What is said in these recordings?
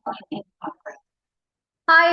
Hi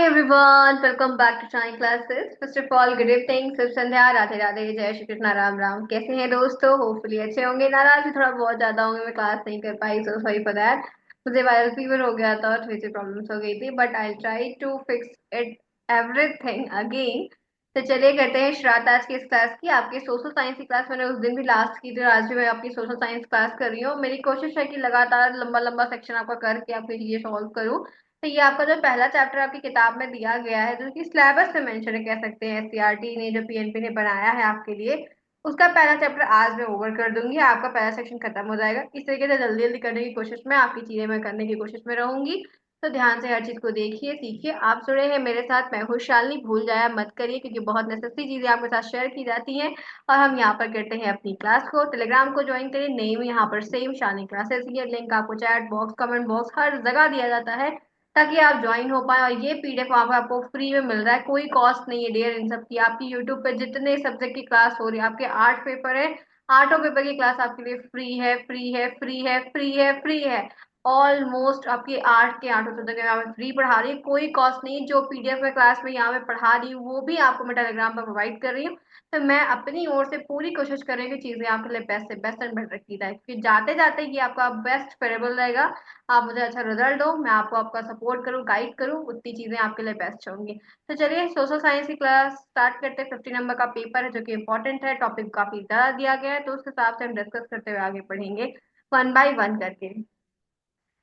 everyone, welcome back to Shine Classes. First of all, good evening, शुभ संध्या, राधे राधे, जय श्री कृष्णा, राम राम। कैसे हैं दोस्तों? होपफुली अच्छे होंगे। नाराज भी थोड़ा बहुत ज्यादा होंगे, मैं क्लास नहीं कर पाई, सो सॉरी फॉर दैट। मुझे वायरल फीवर हो गया था और थोड़ी सी प्रॉब्लम्स हो गई थी, but I try to fix it everything again. तो चलिए करते हैं शुरुआत आज की इस क्लास की। आपकी सोशल साइंस की क्लास मैंने उस दिन भी लास्ट की थी और आज भी मैं आपकी सोशल साइंस क्लास कर रही हूँ। मेरी कोशिश है कि लगातार लंबा लंबा सेक्शन आपका करके आपके लिए सॉल्व करूँ। तो ये आपका जो पहला चैप्टर आपकी किताब में दिया गया है, जो कि सिलेबस में मेंशन है, कह सकते हैं एससीईआरटी ने जो पीएनपी ने बनाया है आपके लिए, उसका पहला चैप्टर आज मैं ओवर कर दूंगी। आपका पहला सेक्शन खत्म हो जाएगा। इस तरीके से जल्दी जल्दी करने की कोशिश में, आपकी चीजें मैं करने की कोशिश में रहूंगी। तो ध्यान से हर चीज को देखिए, सीखिए। आप जुड़े हैं मेरे साथ, मैं हूँ शालिनी। भूल जाया मत करिए, क्योंकि बहुत नेसेसरी चीजें आपके साथ शेयर की जाती हैं। और हम यहाँ पर करते हैं अपनी क्लास को। टेलीग्राम को ज्वाइन करिए, नेम यहाँ पर सेम शालिनी क्लासेस, ये लिंक आपको चैट बॉक्स, कमेंट बॉक्स, हर जगह दिया जाता है, ताकि आप ज्वाइन हो पाए। और ये पीडीएफ वहां पर आपको फ्री में मिल रहा है, कोई कॉस्ट नहीं है डियर इन सब की। आपकी यूट्यूब पे जितने सब्जेक्ट की क्लास हो रही है, आपके 8 पेपर है, 8 पेपर की क्लास आपके लिए फ्री है, फ्री है, फ्री है, फ्री है, फ्री है। ऑलमोस्ट आपकी 8 के 8 सब्जेक्ट यहाँ पे फ्री पढ़ा रही है, कोई कॉस्ट नहीं। जो पीडीएफ में क्लास में यहाँ पे पढ़ा रही हूँ, वो भी आपको मैं टेलीग्राम पर प्रोवाइड कर रही हूँ। तो मैं अपनी ओर से पूरी कोशिश कर रही हूँ कि चीजें आपके लिए बेस्ट से बेस्ट एंड बेटर की जाए, क्योंकि जाते जाते ये आपका बेस्ट फेरेबल रहेगा। आप मुझे अच्छा रिजल्ट दो, मैं आपको आपका सपोर्ट करूँ, गाइड करूँ, उतनी चीजें आपके लिए बेस्ट होंगी। तो चलिए सोशल साइंस की क्लास स्टार्ट करते हैं। 50 नंबर का पेपर है, जो कि इंपॉर्टेंट है। टॉपिक काफी ज्यादा दिया गया है, तो उस हिसाब से हम डिस्कस करते हुए आगे बढ़ेंगे, वन बाय वन करके।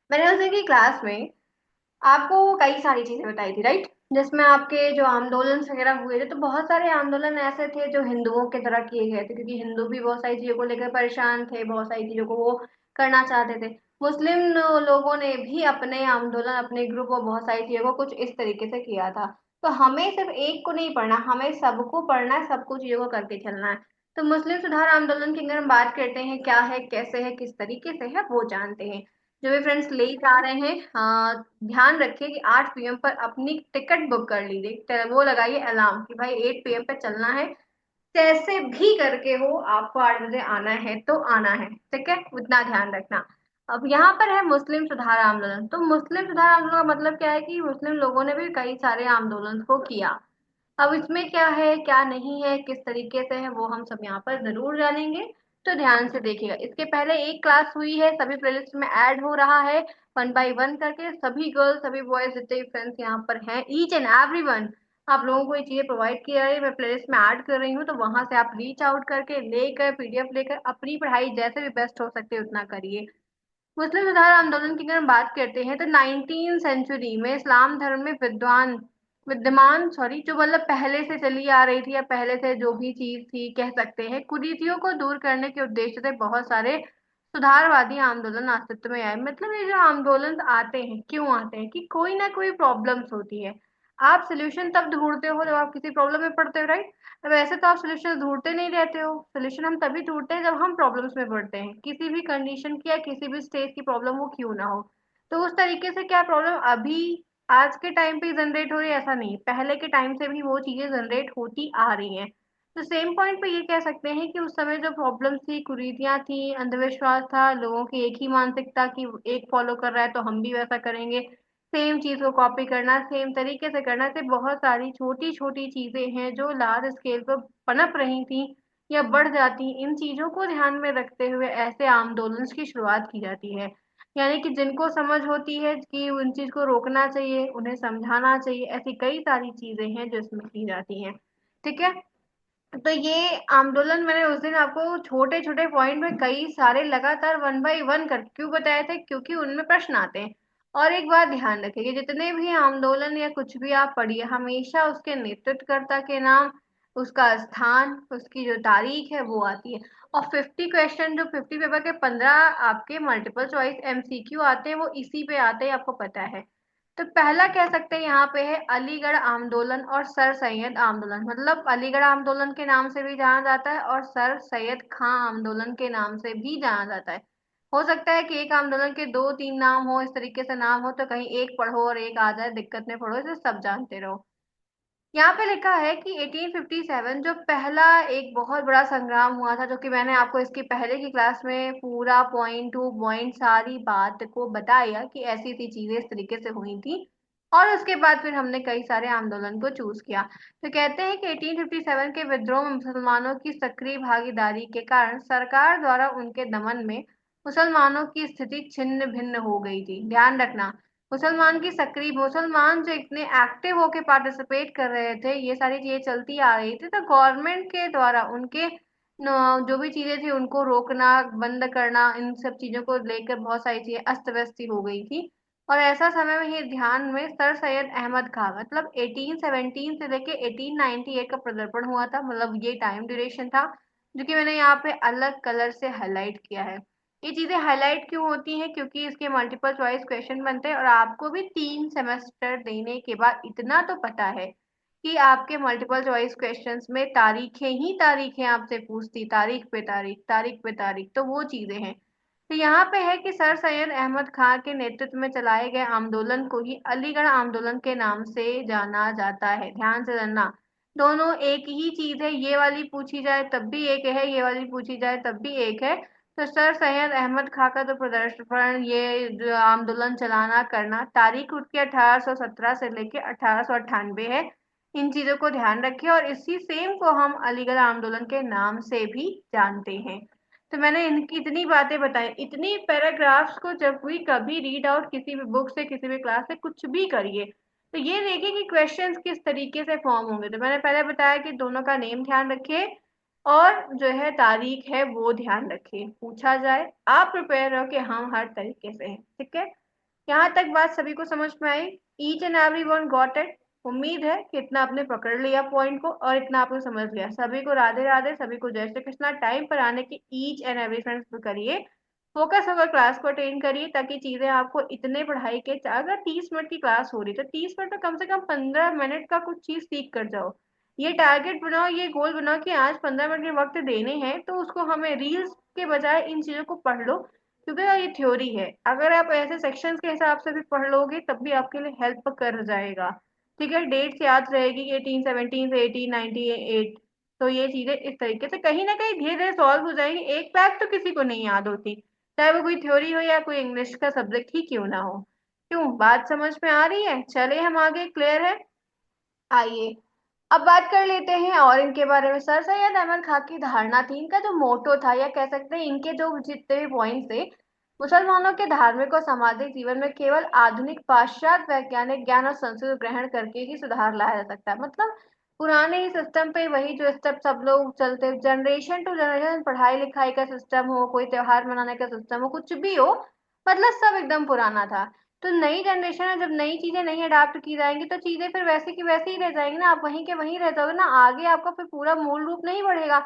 मैंने उस दिन की क्लास में आपको कई सारी चीजें बताई थी, राइट? जिसमें आपके जो आंदोलन वगैरह हुए थे, तो बहुत सारे आंदोलन ऐसे थे जो हिंदुओं की तरह किए गए थे, क्योंकि हिंदू भी बहुत सारी चीजों को लेकर परेशान थे, बहुत सारी चीजों को वो करना चाहते थे। मुस्लिम लोगों ने भी अपने आंदोलन, अपने ग्रुप और बहुत सारी चीजों को कुछ इस तरीके से किया था। तो हमें सिर्फ एक को नहीं पढ़ना, हमें सबको पढ़ना है, सबको चीजों को करके चलना है। तो मुस्लिम सुधार आंदोलन की अगर हम बात करते हैं, क्या है, कैसे है, किस तरीके से है, वो जानते हैं। जो भी फ्रेंड्स ले जा रहे हैं, ध्यान रखिए कि 8 पीएम पर अपनी टिकट बुक कर लीजिए। वो लगाइए अलार्म कि भाई 8 पीएम पे चलना है। कैसे भी करके हो, आपको 8 बजे आना है तो आना है, ठीक है? उतना ध्यान रखना। अब यहाँ पर है मुस्लिम सुधार आंदोलन। तो मुस्लिम सुधार आंदोलन का मतलब क्या है कि मुस्लिम लोगों ने भी कई सारे आंदोलन को किया। अब इसमें क्या है, क्या नहीं है, किस तरीके से है, वो हम सब यहाँ पर जरूर जानेंगे। तो ध्यान से देखिएगा। इसके पहले एक क्लास हुई है, सभी प्लेलिस्ट में ऐड हो रहा है, वन बाय वन करके। सभी गर्ल्स, सभी बॉयज, जितने भी फ्रेंड्स यहाँ पर हैं, ईच एंड एवरी वन, आप लोगों को ये चीजें प्रोवाइड किया है, मैं प्लेलिस्ट में ऐड कर रही हूँ। तो वहां से आप रीच आउट करके लेकर, पीडीएफ लेकर अपनी पढ़ाई जैसे भी बेस्ट हो सकते उतना करिए। मुस्लिम सुधार आंदोलन की अगर हम बात करते हैं, तो 19 सेंचुरी में इस्लाम धर्म में विद्यमान, सॉरी, जो मतलब पहले से चली आ रही थी, या पहले से जो भी चीज थी, कह सकते हैं, कुरीतियों को दूर करने के उद्देश्य से बहुत सारे सुधारवादी आंदोलन अस्तित्व में आए। मतलब ये जो आंदोलन आते हैं, क्यों आते हैं? कि कोई ना कोई प्रॉब्लम्स होती है। आप सोल्यूशन तब ढूंढते हो जब आप किसी प्रॉब्लम में पड़ते हो, राइट? अब ऐसे तो आप सोल्यूशन ढूंढते नहीं रहते हो। सोल्यूशन हम तभी ढूंढते हैं जब हम प्रॉब्लम्स में पड़ते हैं, किसी भी कंडीशन की या किसी भी स्टेज की प्रॉब्लम हो क्यों ना हो। तो उस तरीके से क्या प्रॉब्लम अभी आज के टाइम पे जनरेट हो रही है, ऐसा नहीं, पहले के टाइम से भी वो चीजें जनरेट होती आ रही हैं। तो सेम पॉइंट पे ये कह सकते हैं कि उस समय जो प्रॉब्लम्स थी, कुरीतियां थी, अंधविश्वास था, लोगों की एक ही मानसिकता की, एक फॉलो कर रहा है तो हम भी वैसा करेंगे, सेम चीज को कॉपी करना, सेम तरीके से करना। से बहुत सारी छोटी छोटी चीजें हैं जो लार्ज स्केल पर पनप रही थी या बढ़ जाती। इन चीजों को ध्यान में रखते हुए ऐसे आंदोलन की शुरुआत की जाती है। यानी कि जिनको समझ होती है कि उन चीज को रोकना चाहिए, उन्हें समझाना चाहिए, ऐसी कई सारी चीजें हैं जो इसमें की जाती हैं, ठीक है? तो ये आंदोलन मैंने उस दिन आपको छोटे छोटे पॉइंट में कई सारे लगातार वन बाय वन कर क्यों बताए थे, क्योंकि उनमें प्रश्न आते हैं। और एक बात ध्यान रखिए, जितने भी आंदोलन या कुछ भी आप पढ़िए, हमेशा उसके नेतृत्वकर्ता के नाम, उसका स्थान, उसकी जो तारीख है वो आती है। और 50 क्वेश्चन, जो 50 पेपर के 15 आपके मल्टीपल चॉइस एमसीक्यू आते हैं, वो इसी पे आते हैं, आपको पता है। तो पहला कह सकते हैं यहाँ पे है अलीगढ़ आंदोलन और सर सैयद आंदोलन। मतलब अलीगढ़ आंदोलन के नाम से भी जाना जाता है और सर सैयद खां आंदोलन के नाम से भी जाना जाता है। हो सकता है कि एक आंदोलन के दो तीन नाम हो, इस तरीके से नाम हो, तो कहीं एक पढ़ो और एक आ जाए, दिक्कत में पढ़ो, इसे सब जानते रहो। यहाँ पे लिखा है कि 1857 जो पहला एक बहुत बड़ा संग्राम हुआ था, जो कि मैंने आपको इसकी पहले की क्लास में पूरा पॉइंट टू पॉइंट सारी बात को बताया कि ऐसी ऐसी चीजें इस तरीके से हुई थी। और उसके बाद फिर हमने कई सारे आंदोलन को चूज किया। तो कहते हैं कि 1857 के विद्रोह में मुसलमानों की सक्रिय भागीदारी के कारण सरकार द्वारा उनके दमन में मुसलमानों की स्थिति छिन्न भिन्न हो गई थी। ध्यान रखना, मुसलमान जो इतने एक्टिव होके पार्टिसिपेट कर रहे थे, ये सारी चीजें चलती आ रही थी, तो गवर्नमेंट के द्वारा उनके जो भी चीजें थी उनको रोकना, बंद करना, इन सब चीजों को लेकर बहुत सारी चीजें अस्त व्यस्त हो गई थी। और ऐसा समय में ही ध्यान में सर सैयद अहमद खां, मतलब 1817 से लेके 1898 का पदार्पण हुआ था, मतलब ये टाइम ड्यूरेशन था, जो कि मैंने यहाँ पे अलग कलर से हाईलाइट किया है। ये चीजें हाईलाइट क्यों होती हैं? क्योंकि इसके मल्टीपल चॉइस क्वेश्चन बनते हैं, और आपको भी 3 सेमेस्टर देने के बाद इतना तो पता है कि आपके मल्टीपल चॉइस क्वेश्चंस में तारीखें ही तारीखें आपसे पूछती, तारीख पे तारीख, तारीख पे तारीख, तो वो चीजें हैं। तो यहाँ पे है कि सर सैयद अहमद खां के नेतृत्व में चलाए गए आंदोलन को ही अलीगढ़ आंदोलन के नाम से जाना जाता है। ध्यान से जानना, दोनों एक ही चीज है, ये वाली पूछी जाए तब भी एक है, ये वाली पूछी जाए तब भी एक है। तो सर सैयद अहमद खां का जो प्रदर्शन, ये जो आंदोलन चलाना करना, तारीख उसकी 1817 से लेके 1898 है। इन चीजों को ध्यान रखें, और इसी सेम को हम अलीगढ़ आंदोलन के नाम से भी जानते हैं। तो मैंने इनकी इतनी बातें बताई, इतनी पैराग्राफ्स को जब भी कभी रीड आउट किसी भी बुक से, किसी भी क्लास से, कुछ भी करिए, तो ये देखिए कि क्वेश्चंस किस तरीके से फॉर्म होंगे। तो मैंने पहले बताया कि दोनों का नेम ध्यान रखिए, और जो है तारीख है वो ध्यान रखिए, पूछा जाए आप प्रिपेयर रहो कि हम हर तरीके से हैं। ठीक है, यहाँ तक बात सभी को समझ में आई? Each and every one got it? उम्मीद है कि इतना आपने पकड़ लिया पॉइंट को, और इतना आपने समझ लिया। सभी को राधे राधे, सभी को जय श्री कृष्णा। टाइम पर आने की ईच एंड एवरी फ्रेंड्स करिए, फोकस होकर क्लास को अटेंड करिए, ताकि चीजें आपको इतने पढ़ाई के, अगर 30 मिनट की क्लास हो रही है तो 30 मिनट में कम से कम 15 मिनट का कुछ चीज सीख कर जाओ। ये टारगेट बनाओ, ये गोल बनाओ कि आज 15 मिनट के वक्त देने हैं, तो उसको हमें रील्स के बजाय इन चीजों को पढ़ लो, क्योंकि ये थ्योरी है। अगर आप ऐसे सेक्शंस के हिसाब से भी पढ़ लोगे तब भी आपके लिए हेल्प कर जाएगा। ठीक है, डेट्स याद रहेगी कि 1817 से 1898। तो ये चीजें इस तरीके से कहीं ना कहीं धीरे धीरे सॉल्व हो जाएंगी। एक बैग तो किसी को नहीं याद होती, चाहे वो कोई थ्योरी हो या कोई इंग्लिश का सब्जेक्ट ही क्यों ना हो। क्यों, बात समझ में आ रही है? चलिए हम आगे, क्लियर है? आइए अब बात कर लेते हैं और इनके बारे में। सर सैयद अहमद खां की धारणा थी, इनका जो मोटो था, या कह सकते हैं इनके जो जितने भी पॉइंट्स थे, मुसलमानों के धार्मिक और सामाजिक जीवन में केवल आधुनिक पाश्चात्य वैज्ञानिक ज्ञान और संस्कृत ग्रहण करके ही सुधार लाया जा सकता है। मतलब पुराने ही सिस्टम पे वही जो स्टेप सब लोग चलते, जनरेशन टू जनरेशन, पढ़ाई लिखाई का सिस्टम हो, कोई त्योहार मनाने का सिस्टम हो, कुछ भी हो, मतलब सब एकदम पुराना था। तो नई जनरेशन है, जब नई चीजें नहीं अडाप्ट की जाएंगी तो चीजें फिर वैसे की वैसे ही रह जाएंगी ना, आप वहीं के वहीं रह जाओगे ना, आगे आपका फिर पूरा मूल रूप नहीं बढ़ेगा।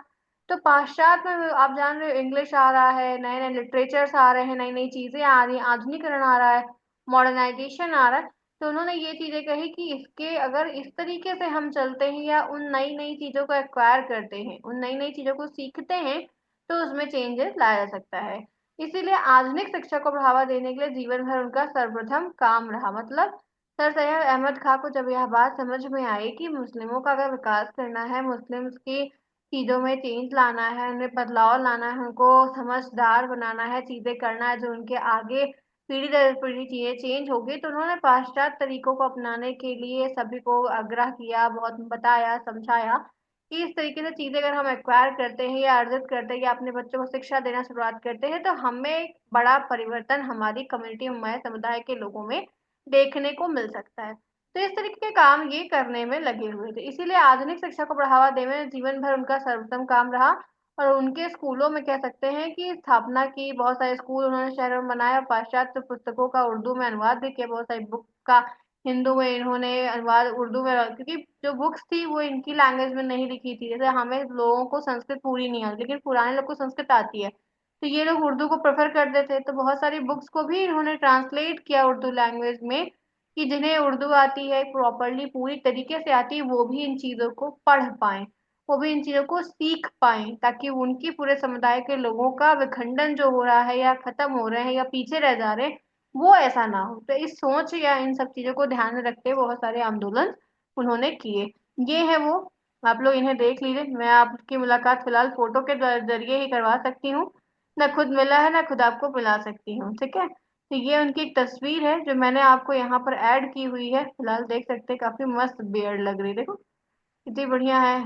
तो पाश्चात्य में आप जान रहे हो, इंग्लिश आ रहा है, नए नए लिटरेचर्स आ रहे हैं, नई नई चीजें आ रही हैं, आधुनिकरण आ रहा है, मॉडर्नाइजेशन आ रहा है। तो उन्होंने ये चीजें कही कि इसके अगर इस तरीके से हम चलते हैं, या उन नई नई चीजों को एक्वायर करते हैं, उन नई नई चीजों को सीखते हैं, तो उसमें चेंजेस लाया जा सकता है। इसीलिए आधुनिक शिक्षा को बढ़ावा देने के लिए जीवन भर उनका सर्वप्रथम काम रहा। मतलब सर सैयद अहमद खां को जब यह बात समझ में आई कि मुस्लिमों का अगर विकास करना है, मुस्लिम्स की चीजों में चेंज लाना है, उन्हें बदलाव लाना है, उनको समझदार बनाना है, चीजें करना है जो उनके आगे पीढ़ी दर पीढ़ी चीजें चेंज होगी, तो उन्होंने पाश्चात्य तरीकों को अपनाने के लिए सभी को आग्रह किया, बहुत बताया, समझाया कि इस तरीके से चीजें अगर हम एक्वायर करते हैं या अर्जित करते हैं या अपने बच्चों को शिक्षा देना शुरुआत करते हैं, तो हमें एक बड़ा परिवर्तन हमारी कम्युनिटी, हमारे समुदाय के लोगों में देखने को मिल सकता है। तो इस तरीके के काम ये करने में लगे हुए थे, इसीलिए आधुनिक शिक्षा को बढ़ावा देने में जीवन भर उनका सर्वोत्तम काम रहा। और उनके स्कूलों में कह सकते हैं कि स्थापना की, बहुत सारे स्कूल उन्होंने शहरों में बनाया, पाश्चात्य पुस्तकों का उर्दू में अनुवाद भी किया, बहुत सारी बुक का हिंदू में इन्होंने अनुवाद उर्दू में, क्योंकि जो बुक्स थी वो इनकी लैंग्वेज में नहीं लिखी थी। जैसे हमें लोगों को संस्कृत पूरी नहीं आती, लेकिन पुराने लोग को संस्कृत आती है, तो ये लोग उर्दू को प्रेफर करते थे, तो बहुत सारी बुक्स को भी इन्होंने ट्रांसलेट किया उर्दू लैंग्वेज में, कि जिन्हें उर्दू आती है प्रॉपरली, पूरी तरीके से आती है, वो भी इन चीजों को पढ़ पाए, वो भी इन चीजों को सीख पाए, ताकि उनकी पूरे समुदाय के लोगों का विखंडन जो हो रहा है, या खत्म हो रहे हैं, या पीछे रह जा रहे हैं, वो ऐसा ना हो। तो इस सोच या इन सब चीजों को ध्यान में रखते हुए बहुत सारे आंदोलन उन्होंने किए। ये है वो, आप लोग इन्हें देख लीजिए। मैं आपकी मुलाकात फिलहाल फोटो के जरिए ही करवा सकती हूँ, ना खुद मिला है ना खुद आपको मिला सकती हूँ, ठीक है। तो ये उनकी एक तस्वीर है जो मैंने आपको यहाँ पर ऐड की हुई है, फिलहाल देख सकते हैं। काफी मस्त बियर्ड लग रही है, देखो कितनी बढ़िया है।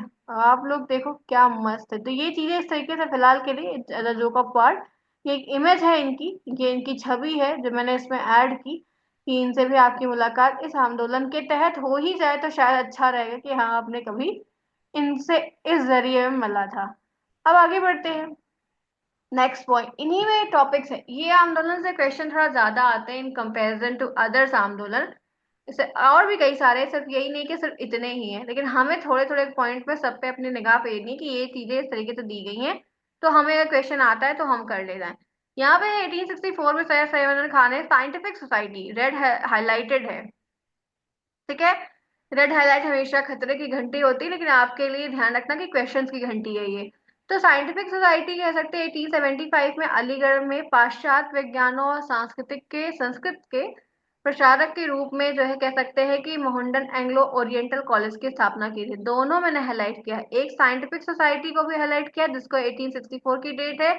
आप लोग देखो क्या मस्त है। तो ये चीजें इस तरीके से फिलहाल के लिए जोक ऑफ पार्ट, ये एक इमेज है इनकी, ये इनकी छवि है जो मैंने इसमें ऐड की, कि इनसे भी आपकी मुलाकात इस आंदोलन के तहत हो ही जाए तो शायद अच्छा रहेगा कि हाँ आपने कभी इनसे इस जरिए में मिला था। अब आगे बढ़ते हैं। नेक्स्ट पॉइंट, इन्हीं में टॉपिक्स है। ये आंदोलन से क्वेश्चन थोड़ा ज्यादा आते हैं इन कंपैरिजन टू अदर्स आंदोलन। इसे और भी कई सारे, सिर्फ यही नहीं कि सिर्फ इतने ही हैं, लेकिन हमें थोड़े थोड़े पॉइंट पे सब पे अपनी निगाह फेरनी कि ये चीजें इस तरीके से दी गई हैं, तो हमें अगर क्वेश्चन आता है तो हम कर ले जाएं। यहाँ पे 1864 में सैयद सैयद खान ने साइंटिफिक सोसाइटी रेड हाईलाइटेड है, ठीक है। रेड हाईलाइट हमेशा खतरे की घंटी होती है, लेकिन आपके लिए ध्यान रखना कि क्वेश्चंस की घंटी है ये। तो साइंटिफिक सोसाइटी कह सकते हैं 1875 में अलीगढ़ में पाश्चात्य विज्ञानों और सांस्कृतिक के संस्कृत के प्रचारक के रूप में जो है कह सकते हैं कि मोहनडन एंग्लो ओरिएंटल कॉलेज की स्थापना की थी। दोनों मैंने हाईलाइट किया है, एक साइंटिफिक सोसाइटी को भी हाईलाइट किया जिसको 1864 की डेट है,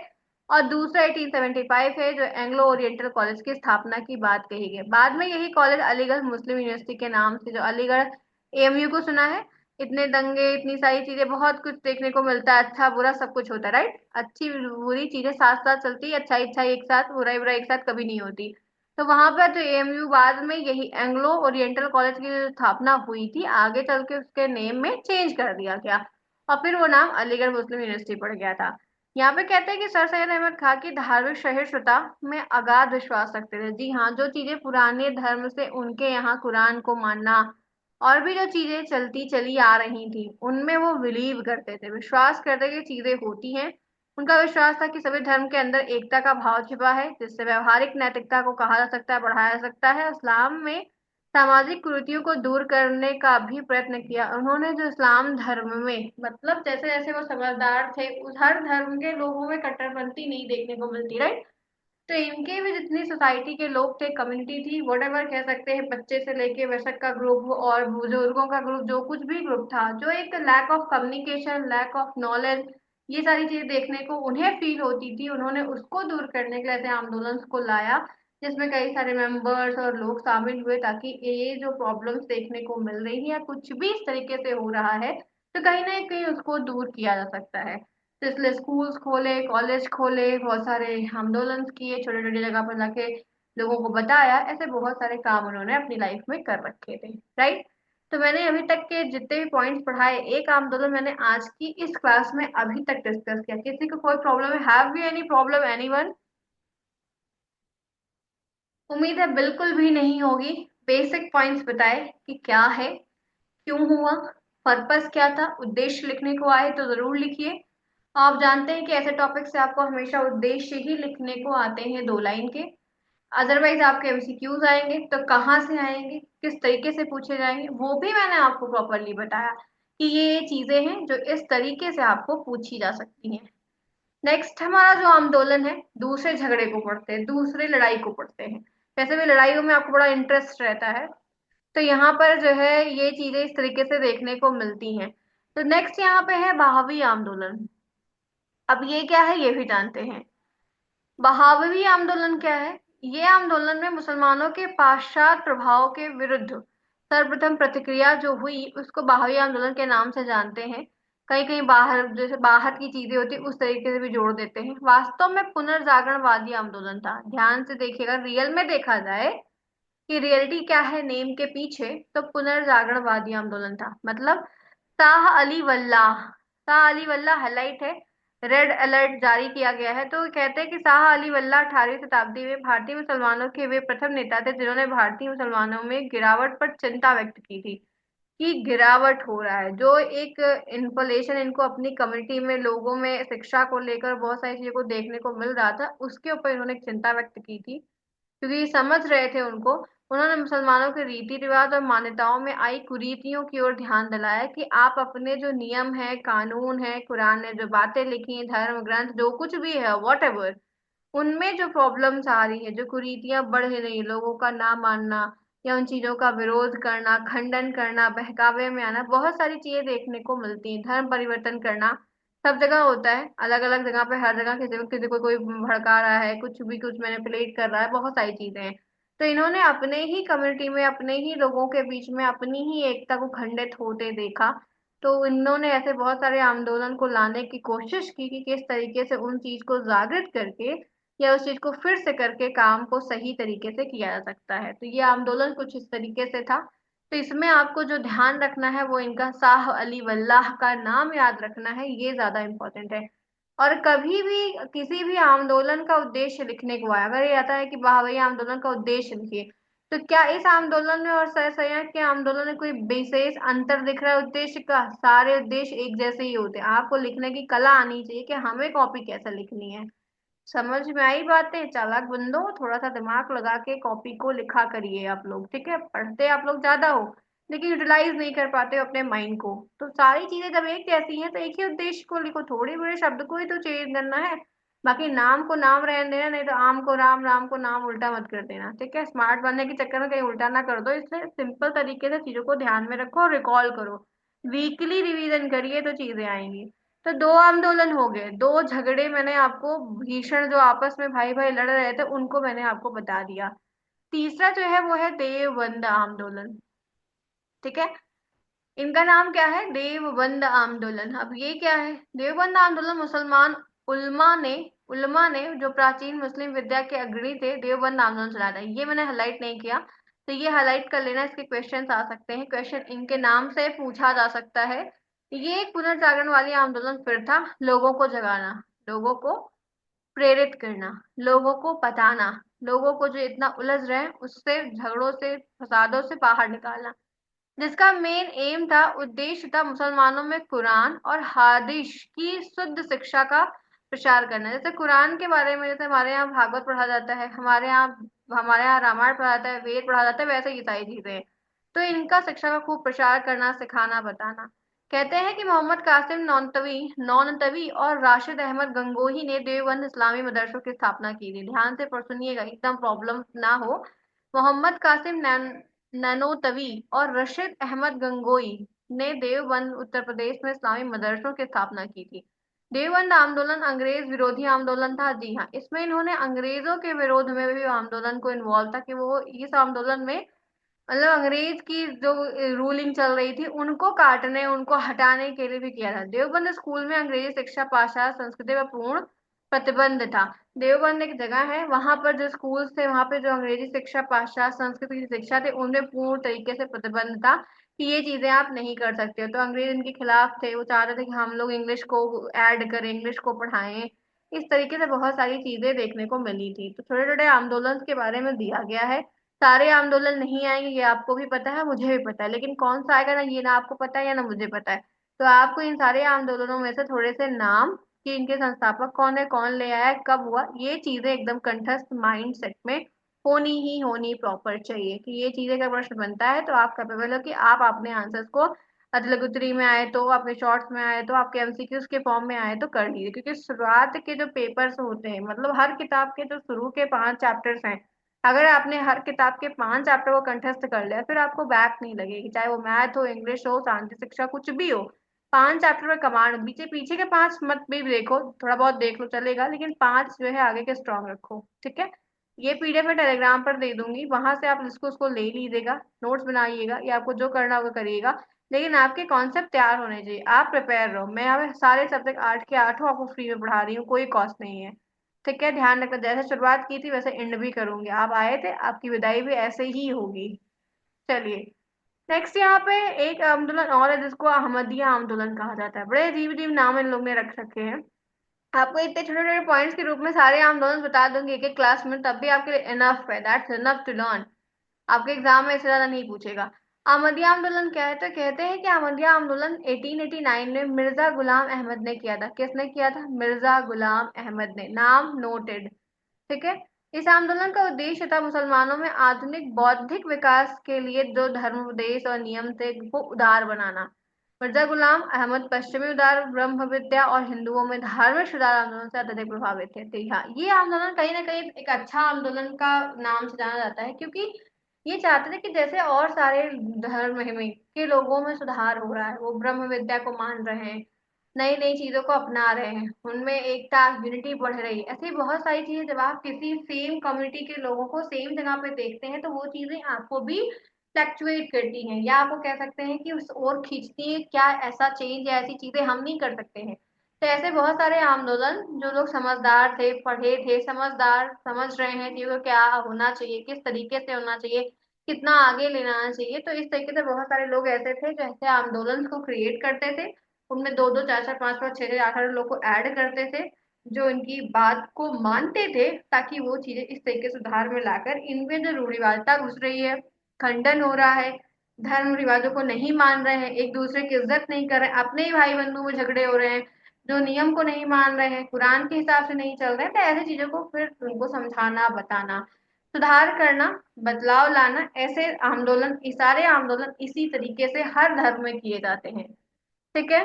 और दूसरा 1875 है जो एंग्लो ओरिएंटल कॉलेज की स्थापना की बात कही गई। बाद में यही कॉलेज अलीगढ़ मुस्लिम यूनिवर्सिटी के नाम से, जो अलीगढ़ एएमयू को सुना है, इतने दंगे इतनी सारी चीजें बहुत कुछ देखने को मिलता है, अच्छा बुरा सब कुछ होता है, राइट। अच्छी बुरी चीजें साथ साथ चलती है, अच्छाई अच्छाई एक साथ, बुराई बुराई एक साथ कभी नहीं होती। तो वहां पर जो एएमयू बाद में यही एंग्लो ओरिएंटल कॉलेज की जो स्थापना हुई थी, आगे चल के उसके नेम में चेंज कर दिया गया और फिर वो नाम अलीगढ़ मुस्लिम यूनिवर्सिटी पड़ गया था। यहाँ पे कहते हैं कि सर सैयद अहमद खां की धार्मिक सहिष्णुता में अगाध विश्वास रखते थे। जी हाँ, जो चीजें पुराने धर्म से उनके यहाँ कुरान को मानना और भी जो चीजें चलती चली आ रही थी उनमें वो बिलीव करते थे, विश्वास करते कि चीजें होती हैं। उनका विश्वास था कि सभी धर्म के अंदर एकता का भाव छिपा है जिससे व्यवहारिक नैतिकता को कहा जा सकता है, बढ़ाया जा सकता है। इस्लाम में सामाजिक कुरीतियों को दूर करने का भी प्रयत्न किया उन्होंने। जो इस्लाम धर्म में मतलब जैसे जैसे वो समझदार थे, उस हर धर्म के लोगों में कट्टरपंथी नहीं देखने को मिलती, राइट। तो इनके भी जितनी सोसाइटी के लोग थे, कम्युनिटी थी, वट कह सकते हैं, बच्चे से लेके वयस्क का ग्रुप और बुजुर्गों का ग्रुप, जो कुछ भी ग्रुप था, जो एक lack of communication, lack of knowledge, ये सारी चीजें देखने को उन्हें फील होती थी, उन्होंने उसको दूर करने के लिए ऐसे आंदोलन को लाया जिसमें कई सारे मेंबर्स और लोग शामिल हुए, ताकि ये जो प्रॉब्लम्स देखने को मिल रही है या कुछ भी इस तरीके से हो रहा है तो कहीं ना कहीं उसको दूर किया जा सकता है। तो इसलिए स्कूल्स खोले, कॉलेज खोले, बहुत सारे आंदोलन किए, छोटे छोटे जगह पर जाके लोगों को बताया, ऐसे बहुत सारे काम उन्होंने अपनी लाइफ में कर रखे थे, राइट। तो मैंने अभी तक के जितने भी पॉइंट्स पढ़ाए, एक आंदोलन मैंने आज की इस क्लास में अभी तक डिस्कस किया। किसी को कोई प्रॉब्लम है? Have you any problem anyone? उम्मीद है बिल्कुल भी नहीं होगी। बेसिक पॉइंट्स बताए कि क्या है, क्यों हुआ, पर्पस क्या था, उद्देश्य लिखने को आए तो जरूर लिखिए। आप जानते हैं कि ऐसे टॉपिक से आपको हमेशा उद्देश्य ही लिखने को आते हैं 2 लाइन के। अदरवाइज आपके एमसीक्यूज आएंगे तो कहाँ से आएंगे, किस तरीके से पूछे जाएंगे, वो भी मैंने आपको प्रॉपरली बताया कि ये चीजें हैं जो इस तरीके से आपको पूछी जा सकती हैं। नेक्स्ट हमारा जो आंदोलन है, दूसरे झगड़े को पढ़ते हैं, दूसरे लड़ाई को पढ़ते हैं। वैसे भी लड़ाइयों में आपको बड़ा इंटरेस्ट रहता है, तो यहाँ पर जो है ये चीजें इस तरीके से देखने को मिलती हैं। तो नेक्स्ट यहाँ पे है बहावी आंदोलन। अब ये क्या है ये भी जानते हैं। बहावी आंदोलन क्या है? ये आंदोलन में मुसलमानों के पाश्चात्य प्रभाव के विरुद्ध सर्वप्रथम प्रतिक्रिया जो हुई उसको बहावी आंदोलन के नाम से जानते हैं। कहीं कहीं बाहर जैसे बाहर की चीजें होती उस तरीके से भी जोड़ देते हैं। वास्तव में पुनर्जागरणवादी आंदोलन था। ध्यान से देखिएगा, रियल में देखा जाए कि रियलिटी क्या है नेम के पीछे, तो पुनर्जागरणवादी आंदोलन था। मतलब शाह अली वल्लाह, शाह अली वल्लाह हाईलाइट है, रेड अलर्ट जारी किया गया है। तो कहते हैं कि शाह अली वल्लाह 18वीं शताब्दी में भारतीय मुसलमानों के वे प्रथम नेता थे जिन्होंने भारतीय मुसलमानों में गिरावट पर चिंता व्यक्त की थी कि गिरावट हो रहा है। जो एक इन्फ्लेशन इनको अपनी कम्युनिटी में लोगों में शिक्षा को लेकर बहुत सारी चीजों को देखने को मिल रहा था, उसके ऊपर इन्होंने एक चिंता व्यक्त की थी, क्योंकि समझ रहे थे उनको। उन्होंने मुसलमानों के रीति रिवाज और मान्यताओं में आई कुरीतियों की ओर ध्यान दिलाया कि आप अपने जो नियम है, कानून है, कुरान ने जो बातें लिखी हैं, धर्म ग्रंथ जो कुछ भी है, वॉट एवर, उनमें जो प्रॉब्लम्स आ रही है, जो कुरीतियां बढ़ रही हैं, लोगों का ना मानना, या उन चीजों का विरोध करना, खंडन करना, बहकावे में आना, बहुत सारी चीजें देखने को मिलती हैं। धर्म परिवर्तन करना सब जगह होता है, अलग अलग जगह पे, हर जगह किसी को किसी को कोई भड़का रहा है, कुछ भी कुछ मैनिपुलेट कर रहा है, बहुत सारी चीजें हैं। तो इन्होंने अपने ही कम्युनिटी में, अपने ही लोगों के बीच में अपनी ही एकता को खंडित होते देखा। तो इन्होंने ऐसे बहुत सारे आंदोलन को लाने की कोशिश की कि किस तरीके से उन चीज को जागृत करके या उस चीज को फिर से करके काम को सही तरीके से किया जा सकता है। तो ये आंदोलन कुछ इस तरीके से था। तो इसमें आपको जो ध्यान रखना है वो इनका शाह अली वल्लाह का नाम याद रखना है, ये ज्यादा इंपॉर्टेंट है। और कभी भी किसी भी आंदोलन का उद्देश्य लिखने को आया, अगर ये आता है कि वाह भाई आंदोलन का उद्देश्य लिखिए, तो क्या इस आंदोलन में और सर के आंदोलन में कोई विशेष अंतर दिख रहा है उद्देश्य का? सारे उद्देश्य एक जैसे ही होते हैं। आपको लिखने की कला आनी चाहिए कि हमें कॉपी कैसे लिखनी है। समझ में आई बातें? चालाक बंदो, थोड़ा सा दिमाग लगा के कॉपी को लिखा करिए आप लोग, ठीक है? पढ़ते आप लोग ज्यादा हो लेकिन यूटिलाइज नहीं कर पाते हो अपने माइंड को। तो सारी चीजें जब एक जैसी हैं तो एक ही उद्देश्य को लिखो, थोड़े बड़े शब्द को ही तो चेंज करना है। बाकी नाम को नाम रहने देना, नहीं तो आम को राम, राम को नाम उल्टा मत कर देना, ठीक है? स्मार्ट बनने के चक्कर में कहीं उल्टा ना कर दो। इसलिए सिंपल तरीके से चीजों को ध्यान में रखो और रिकॉल करो, वीकली रिवीजन करिए तो चीजें आएंगी। तो दो आंदोलन हो गए, दो झगड़े मैंने आपको, भीषण जो आपस में भाई भाई लड़ रहे थे उनको मैंने आपको बता दिया। तीसरा जो है वो है देवबंद आंदोलन, ठीक है? इनका नाम क्या है? देवबंद आंदोलन। अब ये क्या है? देवबंद आंदोलन मुसलमान उल्मा ने जो प्राचीन मुस्लिम विद्या के अग्रणी थे, देवबंद आंदोलन चलाया था। ये मैंने हाईलाइट नहीं किया, तो ये हाईलाइट कर लेना, इसके क्वेश्चंस आ सकते हैं, क्वेश्चन इनके नाम से पूछा जा सकता है। ये एक पुनर्जागरण वाली आंदोलन फिर था, लोगों को जगाना, लोगों को प्रेरित करना, लोगों को बताना, लोगों को जो इतना उलझ रहे हैं उससे, झगड़ों से, फसादों से बाहर निकालना, जिसका मेन एम था, उद्देश्य था मुसलमानों में कुरान और हादीस की शुद्ध शिक्षा का प्रचार करना। जैसे कुरान के बारे में, जैसे हमारे यहाँ भागवत पढ़ा जाता है, हमारे यहाँ रामायण पढ़ा जाता है, वेद पढ़ा जाता है, वैसे ये सारी चीजें हैं। तो इनका शिक्षा का खूब प्रचार करना, सिखाना, बताना। कहते हैं कि मोहम्मद कासिम नौनतवी और राशिद अहमद गंगोही ने देवबंद इस्लामी मदरसों की स्थापना की थी। ध्यान से सुनिएगा, एकदम प्रॉब्लम ना हो। मोहम्मद कासिम ननोतवी और रशीद अहमद गंगोई ने देवबंद उत्तर प्रदेश में इस्लामी मदरसों की स्थापना की थी। देवबंद आंदोलन अंग्रेज विरोधी आंदोलन था, जी हाँ। इसमें इन्होंने अंग्रेजों के विरोध में भी आंदोलन को इन्वॉल्व था, कि वो इस आंदोलन में, मतलब अंग्रेज की जो रूलिंग चल रही थी उनको काटने, उनको हटाने के लिए भी किया था। देवबंद स्कूल में अंग्रेजी शिक्षा, पाश्चात्य संस्कृति पर पूर्ण प्रतिबंध था। देवबंद एक जगह है, वहां पर जो स्कूल थे वहां पे जो अंग्रेजी शिक्षा, पाश्चात्य संस्कृति की शिक्षा थी, उनमें पूर्ण तरीके से प्रतिबंध था कि ये चीजें आप नहीं कर सकते हो। तो अंग्रेज इनके खिलाफ थे, वो चाह रहे थे कि हम लोग इंग्लिश को ऐड करें, इंग्लिश को पढ़ाएं। इस तरीके से बहुत सारी चीजें देखने को मिली थी। तो छोटे छोटे आंदोलन के बारे में दिया गया है। सारे आंदोलन नहीं आएंगे, ये आपको भी पता है, मुझे भी पता है, लेकिन कौन सा आएगा ना, ये ना आपको पता है या ना मुझे पता है। तो आपको इन सारे आंदोलनों में से थोड़े से नाम, कि इनके संस्थापक कौन है, कौन ले आया, कब हुआ, ये चीजें एकदम कंठस्थ माइंड सेट में होनी ही होनी प्रॉपर चाहिए। कि ये चीजें का प्रश्न बनता है तो आप कैपेबल हो कि आप अपने आंसर्स को अदलगुतरी में आए तो, अपने शॉर्ट्स में आए तो, आपके एमसीक्यूज के फॉर्म में आए तो कर लीजिए। क्योंकि शुरुआत के जो पेपर्स होते हैं, मतलब हर किताब के जो शुरू के 5 चैप्टर्स हैं, अगर आपने हर किताब के 5 चैप्टर को कंठस्थ कर लिया, फिर आपको बैक नहीं लगेगी, चाहे वो मैथ हो, इंग्लिश हो, शांति शिक्षा, कुछ भी हो। 5 चैप्टर में कमांड, पीछे पीछे के 5 मत भी देखो, थोड़ा बहुत देख लो चलेगा, लेकिन 5 जो है आगे के स्ट्रांग रखो, ठीक है? ये पीडीएफ में टेलीग्राम पर दे दूंगी, वहां से आप इसको उसको ले लीजिएगा, नोट्स बनाइएगा, या आपको जो करना होगा करिएगा। लेकिन आपके कॉन्सेप्ट तैयार होने चाहिए, आप प्रिपेयर रहो। मैं यहाँ पे सारे सब्जेक्ट 8 के 8 आपको फ्री में पढ़ा रही हूँ, कोई कॉस्ट नहीं है, ठीक है? ध्यान रखना, जैसे शुरुआत की थी वैसे एंड भी करूंगी। आप आए थे, आपकी विदाई भी ऐसे ही होगी। चलिए, नेक्स्ट यहाँ पे एक आंदोलन और है जिसको अहमदिया आंदोलन कहा जाता है। बड़े अजीब अजीब नाम इन लोग ने रख रखे हैं। आपको इतने छोटे छोटे पॉइंट्स के रूप में सारे आंदोलन बता दूंगी एक एक क्लास में, तब भी आपके लिए इनफ है, दैट्स इनफ टू लर्न। आपके एग्जाम में इससे ज्यादा नहीं पूछेगा। अहमदिया आंदोलन क्या है? तो कहते हैं कि अहमदिया आंदोलन 1889 में मिर्जा गुलाम अहमद ने किया था। किसने किया था? मिर्जा गुलाम अहमद ने, नाम नोटेड, ठीक है? इस आंदोलन का उद्देश्य था मुसलमानों में आधुनिक बौद्धिक विकास के लिए जो धर्म, उपदेश और नियम थे वो उदार बनाना। मिर्जा गुलाम अहमद पश्चिमी उदार ब्रह्म विद्या और हिंदुओं में धार्मिक सुधार आंदोलन से अत्यधिक प्रभावित थे। तो हाँ, ये आंदोलन कहीं ना कहीं एक अच्छा आंदोलन का नाम से जाना जाता है, क्योंकि ये चाहते थे कि जैसे और सारे धर्म में के लोगों में सुधार हो रहा है, वो ब्रह्म विद्या को मान रहे हैं, नई नई चीजों को अपना रहे हैं, उनमें एकता यूनिटी बढ़ रही है, ऐसी बहुत सारी चीजें जब आप किसी सेम कम्युनिटी के लोगों को सेम जगह पे देखते हैं तो वो चीजें आपको भी फ्लैक्चुएट करती हैं, या आपको कह सकते हैं कि उस ओर खींचती है, क्या ऐसा चेंज या ऐसी चीजें हम नहीं कर सकते हैं। तो ऐसे बहुत सारे आंदोलन, जो लोग समझदार थे, पढ़े थे, समझदार, समझ रहे हैं चीजों को क्या होना चाहिए, किस तरीके से होना चाहिए, कितना आगे लेना आना चाहिए, तो इस तरीके से बहुत सारे लोग ऐसे थे जो ऐसे आंदोलन को क्रिएट करते थे। उनमें दो दो चार चार पांच पांच छह छह आठ आठ लोग को ऐड करते थे, जो इनकी बात को मानते थे, ताकि वो चीजें इस तरीके से सुधार में लाकर इनमें जो रूढ़िवादिता घुस रही है, खंडन हो रहा है, धर्म रिवाजों को नहीं मान रहे हैं, एक दूसरे की इज्जत नहीं कर रहे हैं, अपने ही भाई बंधु में झगड़े हो रहे हैं, जो नियम को नहीं मान रहे हैं, कुरान के हिसाब से नहीं चल रहे हैं, तो ऐसी चीजों को फिर उनको समझाना, बताना, सुधार करना, बदलाव लाना, ऐसे आंदोलन, ये सारे आंदोलन इसी तरीके से हर धर्म में किए जाते हैं। ठीक है,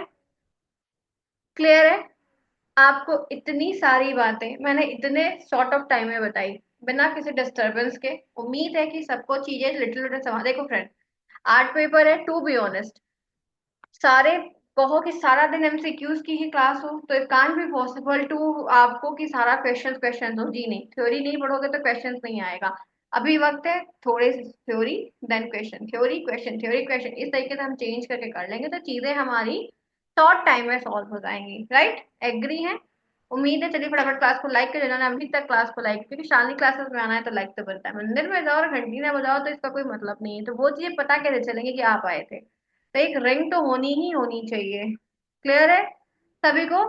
क्लियर है? आपको इतनी सारी बातें मैंने इतने शॉर्ट ऑफ टाइम में बताई, बिना किसी डिस्टरबेंस के। उम्मीद है कि सबको चीजें लिटिल लिटिल समझ, देखो फ्रेंड, आर्ट पेपर है, टू बी ऑनेस्ट, सारे कहो कि सारा दिन एमसीक्यूज की ही क्लास हो तो it can't be possible to आपको कि सारा क्वेश्चन क्वेश्चन हो, जी नहीं, थ्योरी नहीं पढ़ोगे तो क्वेश्चन नहीं आएगा। अभी वक्त है, थोड़े से theory, then question, theory question, theory question, इस तरीके से हम चेंज करके कर लेंगे तो चीजें हमारी शॉर्ट टाइम में सॉल्व हो जाएंगी, राइट? एग्री है? उम्मीद है। चलिए फटाफट क्लास को लाइक कर देना, अभी तक क्लास को लाइक, क्योंकि शालिनी क्लासेस में आना है तो लाइक तो बनता है, मंदिर में जाओ और घंटी ना बजाओ तो इसका कोई मतलब नहीं है, तो वो चीजें पता कैसे चलेंगे कि आप आए थे? तो एक रिंग तो होनी ही होनी चाहिए। क्लियर है सभी को?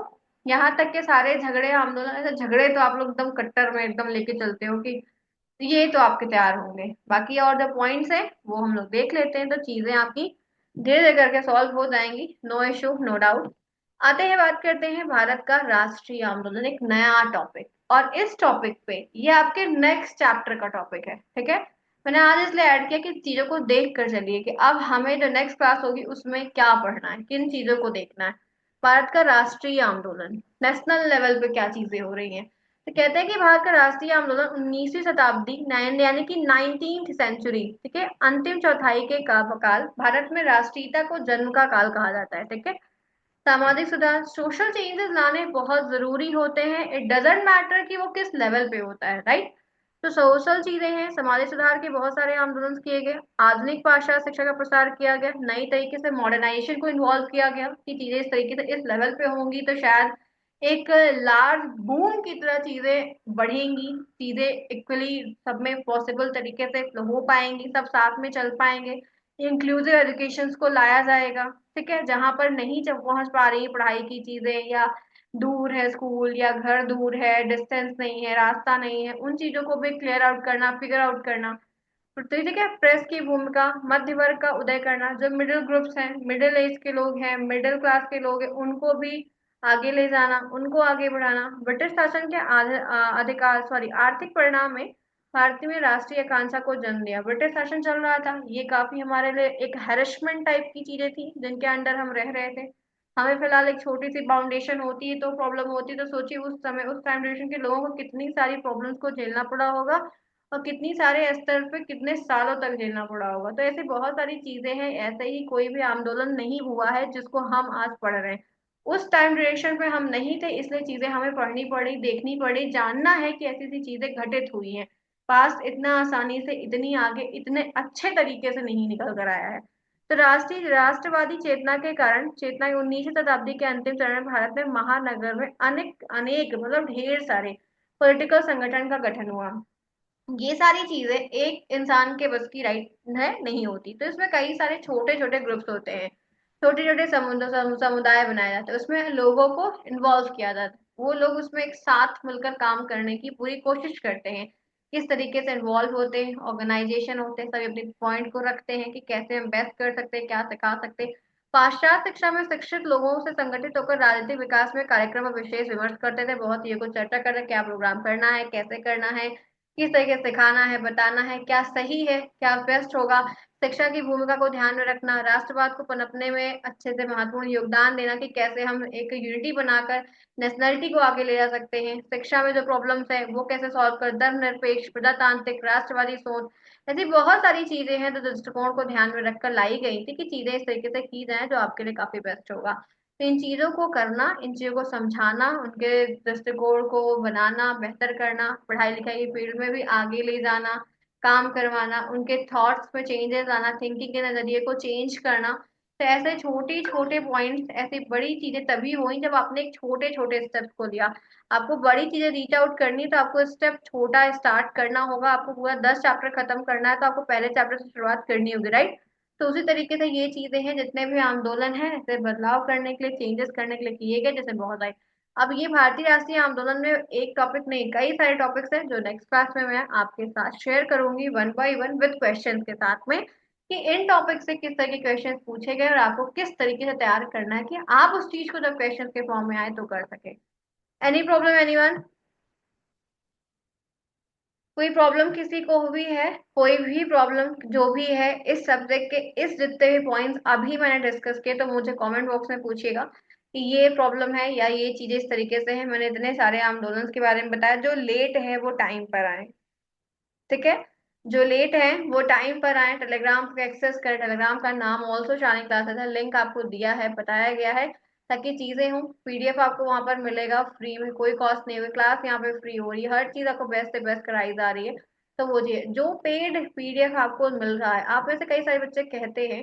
यहाँ तक के सारे झगड़े आंदोलन, ऐसे झगड़े तो आप लोग एकदम कट्टर में एकदम लेके चलते हो कि ये तो आपके तैयार होंगे, बाकी और जो पॉइंट्स है वो हम लोग देख लेते हैं, तो चीजें आपकी धीरे धीरे करके सॉल्व हो जाएंगी, नो इशू, नो डाउट। आते हैं, बात करते हैं भारत का राष्ट्रीय आंदोलन, एक नया टॉपिक, और इस टॉपिक पे ये आपके नेक्स्ट चैप्टर का टॉपिक है, ठीक है? मैंने आज इसलिए ऐड किया कि चीजों को देख कर चलिए कि अब हमें जो नेक्स्ट क्लास होगी उसमें क्या पढ़ना है, किन चीजों को देखना है। भारत का राष्ट्रीय आंदोलन, नेशनल लेवल पे क्या चीजें हो रही हैं, तो कहते हैं कि भारत का राष्ट्रीय आंदोलन 19वीं शताब्दी, यानी कि 19th सेंचुरी, ठीक है, अंतिम चौथाई के काल, भारत में राष्ट्रीयता को जन्म का काल कहा जाता है, ठीक है। सामाजिक सुधार, सोशल चेंजेस लाने बहुत जरूरी होते हैं, इट डजेंट मैटर कि वो किस लेवल पे होता है, राइट? तो सोशल चीजें हैं, सामाजिक सुधार के बहुत सारे आंदोलन किए गए, आधुनिक पाश्चात्य शिक्षा का प्रसार किया गया, नई तरीके से मॉडर्नाइजेशन को इन्वॉल्व किया गया कि चीजें इस तरीके से इस लेवल पे होंगी तो शायद एक लार्ज बूम की तरह चीजें बढ़ेंगी, चीजें इक्वली सब में पॉसिबल तरीके से हो पाएंगी, सब साथ में चल पाएंगे, इंक्लूसिव एजुकेशन को लाया जाएगा, ठीक है, जहां पर नहीं जब पहुंच पा रही पढ़ाई की चीजें, या दूर है स्कूल, या घर दूर है, डिस्टेंस नहीं है, रास्ता नहीं है, उन चीजों को भी क्लियर आउट करना, फिगर आउट करना। तो ठीक है, प्रेस की भूमिका, मध्य वर्ग का उदय करना, जो मिडिल ग्रुप्स हैं, मिडिल एज के लोग हैं, मिडिल क्लास के लोग हैं, उनको भी आगे ले जाना, उनको आगे बढ़ाना। ब्रिटिश शासन के अधिकार, सॉरी, आर्थिक परिणाम में भारतीय में राष्ट्रीय आकांक्षा को जन्म दिया। ब्रिटिश शासन चल रहा था, ये काफी हमारे लिए एक हैरेसमेंट टाइप की चीजें थी जिनके अंडर हम रह रहे थे। हमें फिलहाल एक छोटी सी फाउंडेशन होती है तो प्रॉब्लम होती है, तो सोचिए उस समय उस टाइम ड्यूरेशन के लोगों को कितनी सारी प्रॉब्लम्स को झेलना पड़ा होगा, और कितनी सारे स्तर पे कितने सालों तक झेलना पड़ा होगा। तो ऐसी बहुत सारी चीजें हैं, ऐसे ही कोई भी आंदोलन नहीं हुआ है जिसको हम आज पढ़ रहे हैं, उस टाइम ड्यूरेशन पे हम नहीं थे, इसलिए चीजें हमें पढ़नी पड़ी, देखनी पड़ी, जानना है कि ऐसी ऐसी चीजें घटित हुई हैं। पास्ट इतना आसानी से इतनी आगे इतने अच्छे तरीके से नहीं निकल कर आया है। तो राष्ट्रीय राष्ट्रवादी चेतना के कारण, चेतना की 19वीं शताब्दी के अंतिम चरण में भारत में महानगर में अनेक अनेक मतलब ढेर सारे पॉलिटिकल संगठन का गठन हुआ। ये सारी चीजें एक इंसान के बस की राइट है नहीं होती, तो इसमें कई सारे छोटे छोटे ग्रुप्स होते हैं, छोटे छोटे समुदाय बनाए जाते हैं, उसमें लोगों को इन्वॉल्व किया जाता है, वो लोग उसमें एक साथ मिलकर काम करने की पूरी कोशिश करते हैं। किस तरीके से इन्वॉल्व होते हैं, ऑर्गेनाइजेशन होते हैं, सभी अपने पॉइंट को रखते हैं कि कैसे हम बेस्ट कर सकते हैं, क्या सिखा सकते हैं। पाश्चात्य शिक्षा में शिक्षित लोगों से संगठित होकर राजनीतिक विकास में कार्यक्रम और विशेष विमर्श करते थे, बहुत ये कुछ चर्चा करते क्या प्रोग्राम करना है, कैसे करना है, किस तरीके से सिखाना है, बताना है, क्या सही है, क्या बेस्ट होगा, शिक्षा की भूमिका को ध्यान में रखना, राष्ट्रवाद को पनपने में अच्छे से महत्वपूर्ण योगदान देना कि कैसे हम एक यूनिटी बनाकर नेशनलिटी को आगे ले जा सकते हैं, शिक्षा में जो प्रॉब्लम्स है वो कैसे सॉल्व कर, धर्मनिरपेक्ष, प्रजातांत्रिक, राष्ट्रवादी सोच, ऐसी बहुत सारी चीजें हैं जो दृष्टिकोण को ध्यान में रखकर लाई गई थी कि चीजें इस तरीके से की जाए जो आपके लिए काफी बेस्ट होगा। तो इन चीजों को करना, इन चीजों को समझाना, उनके दृष्टिकोण को बनाना, बेहतर करना, पढ़ाई लिखाई की फील्ड में भी आगे ले जाना, काम करवाना, उनके थॉट्स में चेंजेस लाना, थिंकिंग के नजरिए को चेंज करना। तो ऐसे छोटे छोटे पॉइंट्स, ऐसी बड़ी चीजें तभी हुई जब आपने एक छोटे छोटे स्टेप्स को लिया। आपको बड़ी चीजें रीच आउट करनी है तो आपको स्टेप छोटा स्टार्ट करना होगा। आपको पूरा 10 चैप्टर खत्म करना है तो आपको पहले चैप्टर से शुरुआत करनी होगी, राइट। तो उसी तरीके से ये चीजें हैं, जितने भी आंदोलन है ऐसे बदलाव करने के लिए, चेंजेस करने के लिए किए गए, जैसे बहुत सारे। अब ये भारतीय राष्ट्रीय आंदोलन में एक टॉपिक नहीं, कई सारे टॉपिक्स हैं जो नेक्स्ट क्लास में मैं आपके साथ शेयर करूंगी, one by one with questions के साथ में, कि इन टॉपिक से किस तरह के क्वेश्चंस पूछे गए और आपको किस तरीके से तैयार करना है कि आप उस चीज को जब क्वेश्चन के फॉर्म में आए तो कर सके। Any problem anyone? कोई प्रॉब्लम किसी को भी है? कोई भी प्रॉब्लम जो भी है इस सब्जेक्ट के, इस जितने भी पॉइंट्स अभी मैंने डिस्कस किए, तो मुझे कमेंट बॉक्स में पूछिएगा कि ये प्रॉब्लम है या ये चीजें इस तरीके से है। मैंने इतने सारे आंदोलन के बारे में बताया। जो लेट है वो टाइम पर आए, ठीक है। जो लेट है वो टाइम पर आए, टेलीग्राम को एक्सेस करें। टेलीग्राम का नाम ऑल्सो शाइनिंग क्लासेस है, लिंक आपको दिया है, बताया गया है, ताकि चीजें हों। पीडीएफ आपको वहां पर मिलेगा फ्री में, कोई कॉस्ट नहीं हुई, क्लास यहाँ पे फ्री हो रही है, हर चीज आपको बेस्ट से बेस्ट कराई जा रही है। तो वो जी जो पेड पीडीएफ आपको मिल रहा है, आप में से कई सारे बच्चे कहते हैं,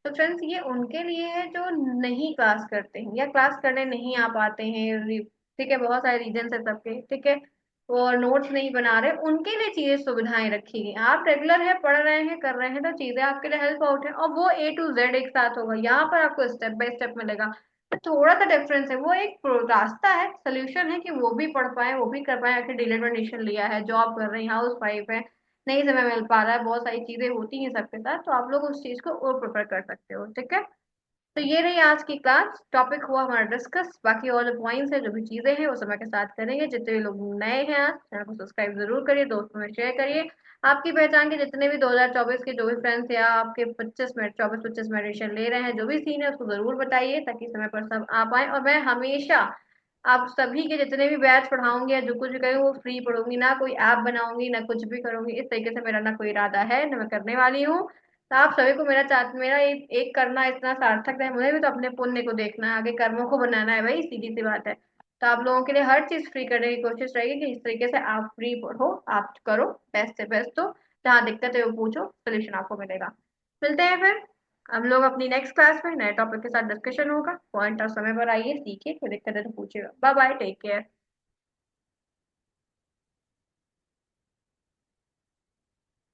तो फ्रेंड्स ये उनके लिए है जो नहीं क्लास करते हैं या क्लास करने नहीं आ पाते हैं, ठीक है, बहुत सारे रीजन है सबके, ठीक है, और नोट्स नहीं बना रहे, उनके लिए चीजें सुविधाएं रखी गई। आप रेगुलर है, पढ़ रहे हैं, कर रहे हैं, तो चीजें आपके लिए हेल्प आउट है, और वो A to Z एक साथ होगा। यहाँ पर आपको स्टेप बाय स्टेप मिलेगा, तो थोड़ा सा डिफरेंस है। वो एक रास्ता है, सोल्यूशन है कि वो भी पढ़ पाए, वो भी कर पाए। आखिर डिलेड एडमिशन लिया है, जॉब कर रहे हैं, हाउस वाइफ है, नहीं समय मिल पा रहा है, बहुत सारी चीजें होती हैं सबके साथ, तो आप लोग उस चीज को और प्रिपेयर कर सकते हो, ठीक है। तो ये रही आज की क्लास, टॉपिक हुआ हमारा डिस्कस। बाकी और जो पॉइंट्स है, जो भी चीजें हैं, वो समय के साथ करेंगे। जितने भी लोग नए हैं आज, चैनल को सब्सक्राइब जरूर करिए, दोस्तों में शेयर करिए। आपकी पहचान के जितने भी 2024 के जो भी फ्रेंड्स या आपके 25 मिनट, 24-25 मेडिटेशन ले रहे हैं, जो भी सीन है उसको जरूर बताइए, ताकि समय पर सब आ पाए। और मैं हमेशा आप सभी के जितने भी बैच पढ़ाऊंगी या जो कुछ भी करूंगी वो फ्री पढ़ूंगी, ना कोई ऐप बनाऊंगी, ना कुछ भी करूंगी। इस तरीके से मेरा ना कोई इरादा है, ना मैं करने वाली हूँ। तो आप सभी को मेरा एक करना इतना सार्थक है, मुझे भी तो अपने पुण्य को देखना है, आगे कर्मों को बनाना है, भाई सीधी सी बात है। तो आप लोगों के लिए हर चीज फ्री करने की कोशिश रहेगी कि इस तरीके से आप फ्री पढ़ो, आप करो बेस्ट से बेस्ट। हो जहाँ दिक्कत है वो पूछो, सोल्यूशन आपको मिलेगा। मिलते हैं फिर हम लोग अपनी नेक्स्ट क्लास में, नए टॉपिक के साथ डिस्कशन होगा। पॉइंट और समय पर आइए, सीखिए, कोई दिक्कत है तो पूछिएगा। Bye bye, take care.